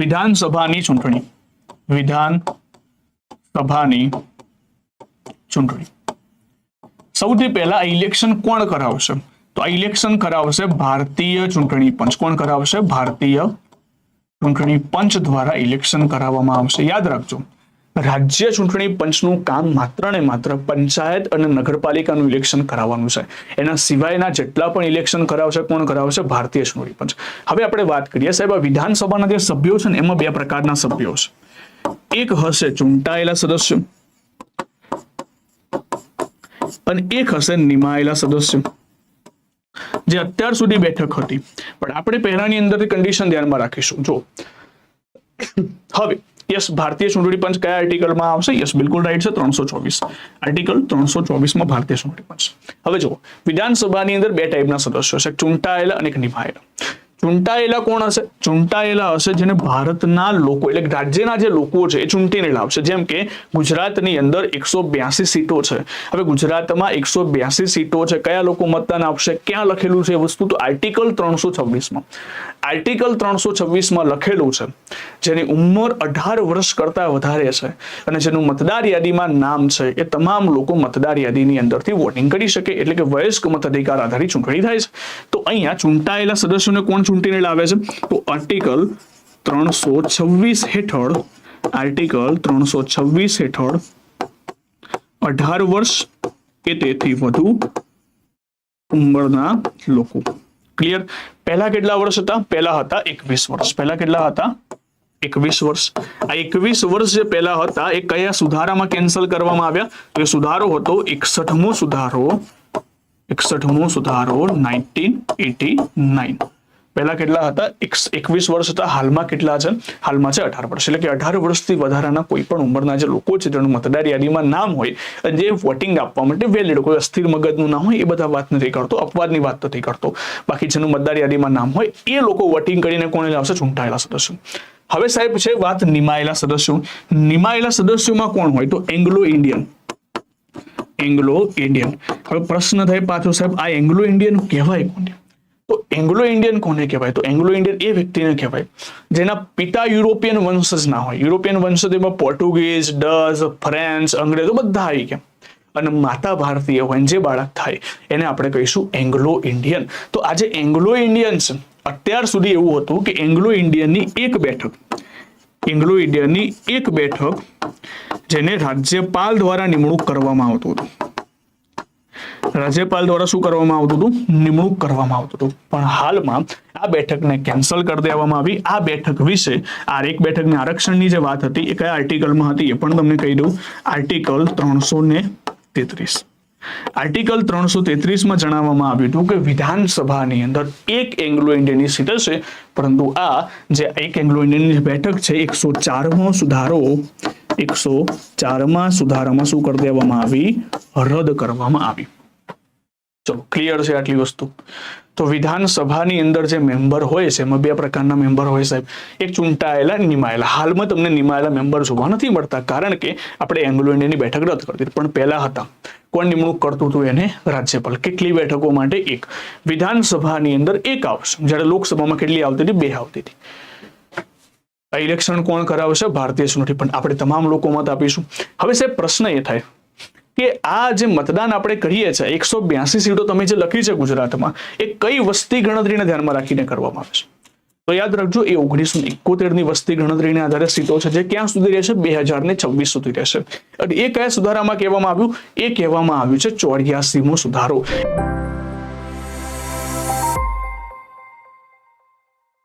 વિધાનસભાની ચૂંટણી, વિધાનસભાની ચૂંટણી સૌથી પહેલા ઇલેક્શન કોણ કરાવશે? તો આ ઇલેક્શન કરાવશે ભારતીય ચૂંટણી પંચ. કોણ કરાવશે? ભારતીય ચૂંટણી પંચ દ્વારા ઇલેક્શન કરાવવામાં આવશે. યાદ રાખજો, રાજ્ય ચૂંટણી પંચનું કામ માત્ર ને માત્ર પંચાયત અને નગરપાલિકાનું ઇલેક્શન કરાવવાનું છે. એના સિવાયના જેટલા પણ ઇલેક્શન કરાવશે કોણ કરાવશે? ભારતીય ચૂંટણી પંચ. હવે આપણે વાત કરીએ સાહેબ, વિધાનસભાના જે સભ્યો છે ને એમાં બે પ્રકારના સભ્યો છે. એક હશે ચૂંટાયેલા સદસ્યો અને એક હશે નિમાયેલા સદસ્યો, જે અત્યાર સુધી બેઠક હતી. પણ આપણે પહેલાની અંદર કન્ડિશન ધ્યાનમાં રાખીશું. જો હવે યસ, ભારતીય ચૂંટણી પંચ કયા આર્ટિકલમાં આવશે? યસ, બિલકુલ રાઈટ છે, 324. આર્ટિકલ 324 માં ભારતીય ચૂંટણી પંચ. હવે જો વિધાનસભાની અંદર બે ટાઈપના સદસ્યો છે, ચૂંટાયેલા અને નિમાયેલા. ચૂંટાયેલા કોણ હશે? ચૂંટાયેલા હશે જેને ભારતના લોકો એટલે રાજ્યના જે લોકો છે એ ચૂંટીને લાવશે. જેમ કે ગુજરાતની અંદર 182 સીટો છે. હવે ગુજરાતમાં 182 સીટો છે, કયા લોકો મતદાન આપશે? ક્યાં લખેલું છે એ વસ્તુ? તો આર્ટિકલ 326 માં. આર્ટિકલ 326 માં લખેલું છે જેની ઉંમર 18 વર્ષ કરતા વધારે છે અને જેનું મતદાર યાદીમાં નામ છે એ તમામ લોકો મતદાર યાદીની અંદરથી વોટિંગ કરી શકે, એટલે કે વયસ્ક મતાધિકાર આધારિત ચૂંટણી થાય છે. તો અહીંયા ચૂંટાયેલા સદસ્યોને કોણ ચૂંટીને લાવે છે? તો આર્ટિકલ 326 હેઠળ, આર્ટિકલ 326 હેઠળ 18 વર્ષ કે તેથી વધુ ઉંમરના લોકો. ક્લિયર? પહેલા કેટલા વર્ષ હતા? પહેલા હતા 21 વર્ષ. પહેલા કેટલા હતા? 21 વર્ષ. આ 21 વર્ષ જે પહેલા હતા એ કયા સુધારામાં કેન્સલ કરવામાં આવ્યા? તો એ સુધારો હતો 61મો સુધારો, 61મો સુધારો 1989. પહેલા કેટલા હતા? 21 વર્ષ હતા. હાલમાં કેટલા છે? હાલમાં છે 18 વર્ષ. એટલે કે 18 વર્ષથી વધારાના કોઈ પણ ઉંમરના જે લોકો છે જેનું મતદાર યાદીમાં નામ હોય અને જે વોટિંગ આપવા માટે વેલિડ, કોઈ અસ્થિર મગજનું ના હોય, એ બધા વાત નથી કરતો, અપવાદની વાત નથી કરતો. બાકી જેનું મતદાર યાદીમાં નામ હોય એ લોકો વોટિંગ કરીને કોને લાવશે? ચૂંટાયેલા સદસ્યો. હવે સાહેબ છે વાત નિમાયેલા સદસ્યો. નિમાયેલા સદસ્યોમાં કોણ હોય? તો એંગ્લો ઇન્ડિયન. Anglo Indian. હવે પ્રશ્ન થાય પાછો, સાહેબ આ એંગ્લો ઇન્ડિયન કહેવાય કોને? તો એંગ્લો ઇન્ડિયન કોને કહેવાય? તો એંગ્લો ઇન્ડિયન એ વ્યક્તિને કહેવાય જેના પિતા યુરોપિયન વંશજ ના હોય. યુરોપિયન વંશજ એમાં પોર્ટુગીઝ, ડચ, ફ્રેન્ચ, અંગ્રેજો બધા આવી ગયા અને માતા ભારતીય હોય જે બાળક થાય એને આપણે કહીશું એંગ્લો ઇન્ડિયન. તો આજે એંગ્લો ઇન્ડિયન છે. અત્યાર સુધી એવું હતું કે એંગ્લો ઇન્ડિયનની એક બેઠક, એંગ્લો ઇન્ડિયનની એક બેઠક જેને રાજ્યપાલ દ્વારા નિમણૂક કરવામાં આવતું હતું. રાજ્યપાલ દ્વારા શું કરવામાં આવતું હતું? નિમણૂક કરવામાં આવતું હતું. પણ હાલમાં આ બેઠકને કેન્સલ કરી દેવામાં આવી. આ બેઠક વિશે આ એક બેઠકની આરક્ષણની જે વાત હતી એ કયા આર્ટિકલમાં હતી એ પણ તમને કહી દઉં. આર્ટિકલ 333. આર્ટિકલ 333 માં જણાવવામાં આવ્યું હતું કે વિધાનસભાની અંદર એક એંગ્લો ઇન્ડિયનની સીટ હશે, પરંતુ આ જે એક એંગ્લો ઇન્ડિયનની બેઠક છે 104મો સુધારો, 104માં સુધારામાં શું કરી દેવામાં આવી? રદ કરવામાં આવી. ચલો, ક્લિયર છે આટલી વસ્તુ? તો વિધાનસભાની અંદર જે મેમ્બર હોય છે એમાં બે પ્રકારના મેમ્બર હોય સાહેબ, એક ચૂંટાયેલા, નિમાયેલા. હાલમાં તમને નિમાયેલા મેમ્બર જોવા નથી મળતા કારણ કે આપણે એંગ્લો ઇન્ડિયનની બેઠક રદ કરી દીધી, પણ પહેલા હતા. કોણ નિમણૂક કરતું હતું? એને રાજ્યપાલ. કેટલી બેઠકો માટે? એક. વિધાનસભાની અંદર એક આવશે, જ્યારે લોકસભામાં કેટલી આવતી હતી? 2 આવતી હતી. આ ઇલેક્શન કોણ કરાવશે? ભારતીય ચૂંટણી પંચ. આપણે તમામ લોકો મત આપીશું. હવે સાહેબ પ્રશ્ન એ થાય કે આ જે મતદાન આપણે કરીએ છીએ 182 સીટો તમે જે લખી છે ગુજરાતમાં, એ કઈ વસ્તી ગણતરીને ધ્યાનમાં રાખીને કરવામાં આવે છે? તો યાદ રાખજો, એ 1971ની વસ્તી ગણતરીને આધારે સીટો છે જે ક્યાં સુધી રહેશે? 2026 સુધી રહેશે. અને એ કયા સુધારામાં કહેવામાં આવ્યું? એ કહેવામાં આવ્યું છે 84મો સુધારો.